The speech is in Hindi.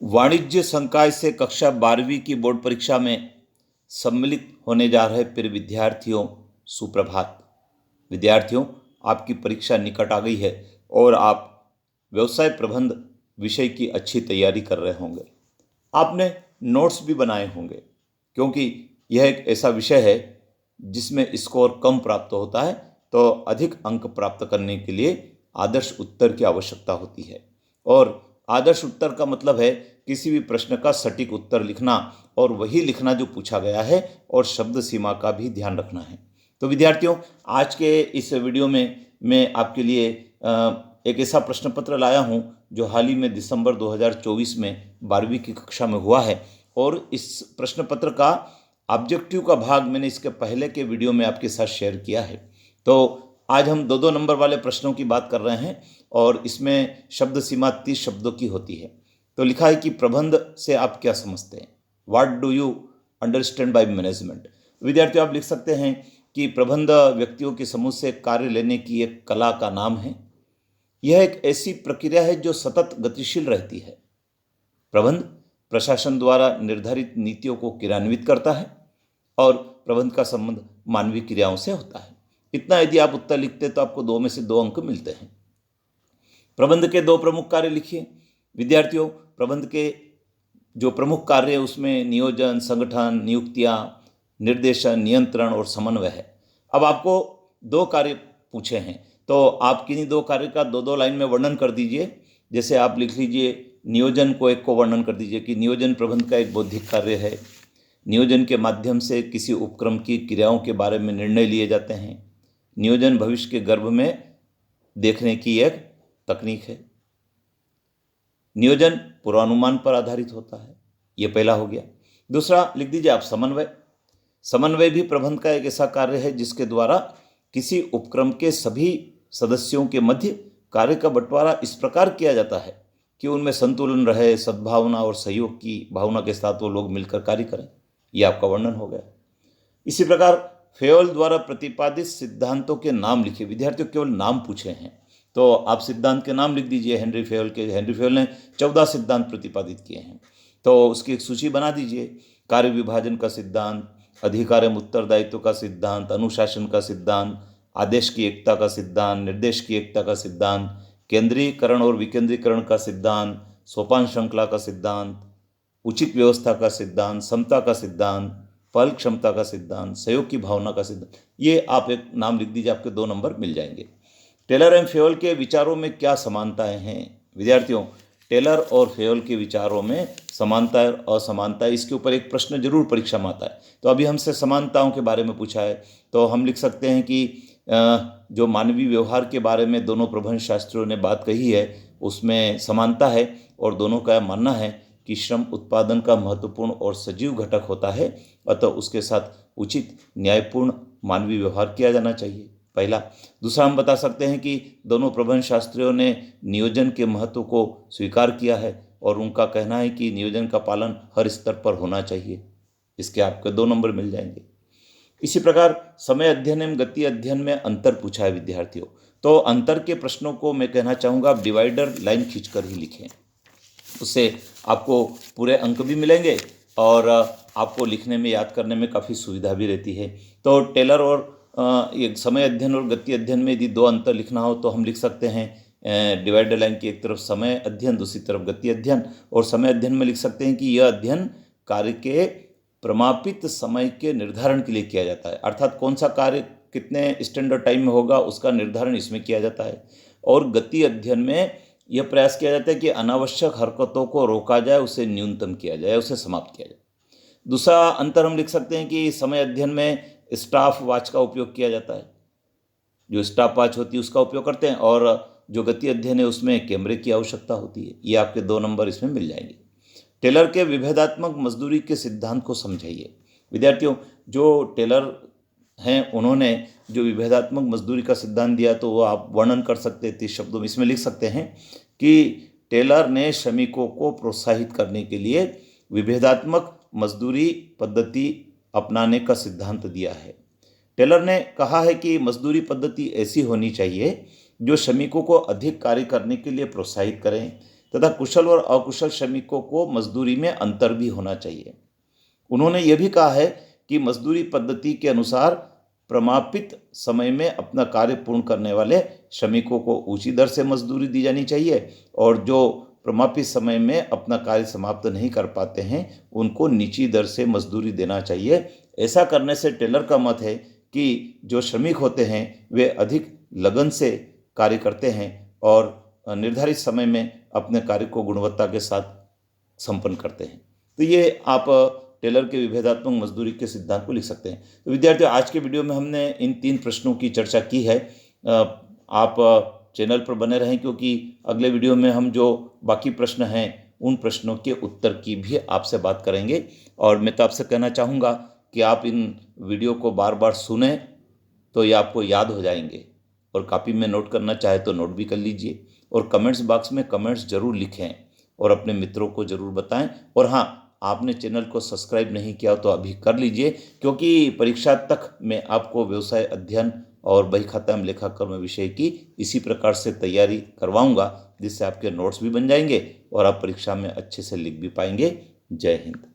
वाणिज्य संकाय से कक्षा 12वीं की बोर्ड परीक्षा में सम्मिलित होने जा रहे प्रिय विद्यार्थियों, सुप्रभात। विद्यार्थियों, आपकी परीक्षा निकट आ गई है और आप व्यवसाय प्रबंध विषय की अच्छी तैयारी कर रहे होंगे। आपने नोट्स भी बनाए होंगे, क्योंकि यह एक ऐसा विषय है जिसमें स्कोर कम प्राप्त होता है, तो अधिक अंक प्राप्त करने के लिए आदर्श उत्तर की आवश्यकता होती है। और आदर्श उत्तर का मतलब है किसी भी प्रश्न का सटीक उत्तर लिखना, और वही लिखना जो पूछा गया है, और शब्द सीमा का भी ध्यान रखना है। तो विद्यार्थियों, आज के इस वीडियो में मैं आपके लिए एक ऐसा प्रश्न पत्र लाया हूं जो हाल ही में दिसंबर 2024 में 12वीं की कक्षा में हुआ है। और इस प्रश्न पत्र का ऑब्जेक्टिव का भाग मैंने इसके पहले के वीडियो में आपके साथ शेयर किया है। तो आज हम दो दो नंबर वाले प्रश्नों की बात कर रहे हैं, और इसमें शब्द सीमा 30 शब्दों की होती है। तो लिखा है कि प्रबंध से आप क्या समझते हैं, what do you understand by management. विद्यार्थियों, आप लिख सकते हैं कि प्रबंध व्यक्तियों के समूह से कार्य लेने की एक कला का नाम है। यह एक ऐसी प्रक्रिया है जो सतत गतिशील रहती है। प्रबंध प्रशासन द्वारा निर्धारित नीतियों को क्रियान्वित करता है, और प्रबंध का संबंध मानवीय क्रियाओं से होता है। इतना यदि आप उत्तर लिखते तो आपको 2 में से 2 अंक मिलते हैं। प्रबंध के 2 प्रमुख कार्य लिखिए। विद्यार्थियों, प्रबंध के जो प्रमुख कार्य है उसमें नियोजन, संगठन, नियुक्तियां, निर्देशन, नियंत्रण और समन्वय है। अब आपको 2 कार्य पूछे हैं, तो आप किन्हीं 2 कार्य का 2-2 लाइन में वर्णन कर दीजिए। जैसे आप लिख लीजिए, नियोजन को एक को वर्णन कर दीजिए कि नियोजन प्रबंध का एक बौद्धिक कार्य है। नियोजन के माध्यम से किसी उपक्रम की क्रियाओं के बारे में निर्णय लिए जाते हैं। नियोजन भविष्य के गर्भ में देखने की एक तकनीक है। नियोजन पूर्वानुमान पर आधारित होता है। यह पहला हो गया। दूसरा लिख दीजिए आप, समन्वय। समन्वय भी प्रबंध का एक ऐसा कार्य है जिसके द्वारा किसी उपक्रम के सभी सदस्यों के मध्य कार्य का बंटवारा इस प्रकार किया जाता है कि उनमें संतुलन रहे, सद्भावना और सहयोग की भावना के साथ वो लोग मिलकर कार्य करें। यह आपका वर्णन हो गया। इसी प्रकार फेयोल द्वारा प्रतिपादित सिद्धांतों के नाम लिखिए। विद्यार्थियों, केवल नाम पूछे हैं, तो आप सिद्धांत के नाम लिख दीजिए। हेनरी फेयोल ने 14 सिद्धांत प्रतिपादित किए हैं, तो उसकी एक सूची बना दीजिए। कार्य विभाजन का सिद्धांत, अधिकार एवं उत्तरदायित्व का सिद्धांत, अनुशासन का सिद्धांत, आदेश की एकता का सिद्धांत, निर्देश की एकता का सिद्धांत, केंद्रीकरण और विकेंद्रीकरण का सिद्धांत, सोपान श्रृंखला का सिद्धांत, उचित व्यवस्था का सिद्धांत, समता का सिद्धांत, फल क्षमता का सिद्धांत, सहयोग की भावना का सिद्धांत। ये आप एक नाम लिख दीजिए, आपके 2 नंबर मिल जाएंगे। टेलर एंड फेयोल के विचारों में क्या समानताएं हैं। विद्यार्थियों, टेलर और फेयोल के विचारों में समानता और असमानता, इसके ऊपर एक प्रश्न जरूर परीक्षा में आता है। तो अभी हमसे समानताओं के बारे में पूछा है, तो हम लिख सकते हैं कि जो मानवीय व्यवहार के बारे में दोनों प्रबंध शास्त्रियों ने बात कही है उसमें समानता है, और दोनों का मानना है कि श्रम उत्पादन का महत्वपूर्ण और सजीव घटक होता है, अतः उसके साथ उचित न्यायपूर्ण मानवीय व्यवहार किया जाना चाहिए, पहला। दूसरा, हम बता सकते हैं कि दोनों प्रबंध शास्त्रियों ने नियोजन के महत्व को स्वीकार किया है, और उनका कहना है कि नियोजन का पालन हर स्तर पर होना चाहिए। इसके आपके 2 नंबर मिल जाएंगे। इसी प्रकार समय अध्ययन एवं गति अध्ययन में अंतर पूछा है विद्यार्थियों, तो अंतर के प्रश्नों को मैं कहना चाहूँगा आप डिवाइडर लाइन खींचकर ही लिखें। उससे आपको पूरे अंक भी मिलेंगे, और आपको लिखने में, याद करने में काफ़ी सुविधा भी रहती है। तो टेलर और ये समय अध्ययन और गति अध्ययन में यदि 2 अंतर लिखना हो तो हम लिख सकते हैं डिवाइडर लाइन की एक तरफ समय अध्ययन, दूसरी तरफ गति अध्ययन। और समय अध्ययन में लिख सकते हैं कि यह अध्ययन कार्य के प्रमापित समय के निर्धारण के लिए किया जाता है, अर्थात कौन सा कार्य कितने स्टैंडर्ड टाइम में होगा उसका निर्धारण इसमें किया जाता है। और गति अध्ययन में यह प्रयास किया जाता है कि अनावश्यक हरकतों को रोका जाए, उसे न्यूनतम किया जाए, उसे समाप्त किया जाए। दूसरा अंतर हम लिख सकते हैं कि समय अध्ययन में स्टाफ वॉच का उपयोग किया जाता है, जो स्टाफ वॉच होती है उसका उपयोग करते हैं, और जो गति अध्ययन है उसमें कैमरे की आवश्यकता होती है। ये आपके 2 नंबर इसमें मिल जाएंगे। टेलर के विभेदात्मक मजदूरी के सिद्धांत को समझाइए। विद्यार्थियों, जो टेलर हैं उन्होंने जो विभेदात्मक मजदूरी का सिद्धांत दिया, तो वो आप वर्णन कर सकते हैं 30 शब्दों में। इसमें लिख सकते हैं कि टेलर ने श्रमिकों को प्रोत्साहित करने के लिए विभेदात्मक मजदूरी पद्धति अपनाने का सिद्धांत दिया है। टेलर ने कहा है कि मजदूरी पद्धति ऐसी होनी चाहिए जो श्रमिकों को अधिक कार्य करने के लिए प्रोत्साहित करें, तथा कुशल और अकुशल श्रमिकों को मजदूरी में अंतर भी होना चाहिए। उन्होंने यह भी कहा है कि मजदूरी पद्धति के अनुसार प्रमापित समय में अपना कार्य पूर्ण करने वाले श्रमिकों को ऊंची दर से मजदूरी दी जानी चाहिए और जो प्रमापित समय में अपना कार्य समाप्त नहीं कर पाते हैं उनको नीची दर से मजदूरी देना चाहिए। ऐसा करने से टेलर का मत है कि जो श्रमिक होते हैं वे अधिक लगन से कार्य करते हैं और निर्धारित समय में अपने कार्य को गुणवत्ता के साथ संपन्न करते हैं। तो ये आप टेलर के विभेदात्मक मजदूरी के सिद्धांत को लिख सकते हैं। तो विद्यार्थियों, आज के वीडियो में हमने इन 3 प्रश्नों की चर्चा की है। आप चैनल पर बने रहें क्योंकि अगले वीडियो में हम जो बाकी प्रश्न हैं उन प्रश्नों के उत्तर की भी आपसे बात करेंगे। और मैं तो आपसे कहना चाहूँगा कि आप इन वीडियो को बार बार सुनें तो ये आपको याद हो जाएंगे, और कॉपी में नोट करना चाहे तो नोट भी कर लीजिए, और कमेंट्स बॉक्स में कमेंट्स जरूर लिखें और अपने मित्रों को ज़रूर बताएं। और हाँ, आपने चैनल को सब्सक्राइब नहीं किया तो अभी कर लीजिए, क्योंकि परीक्षा तक मैं आपको व्यवसाय अध्ययन और बही खाता एवं लेखाकर्म विषय की इसी प्रकार से तैयारी करवाऊंगा, जिससे आपके नोट्स भी बन जाएंगे और आप परीक्षा में अच्छे से लिख भी पाएंगे। जय हिंद।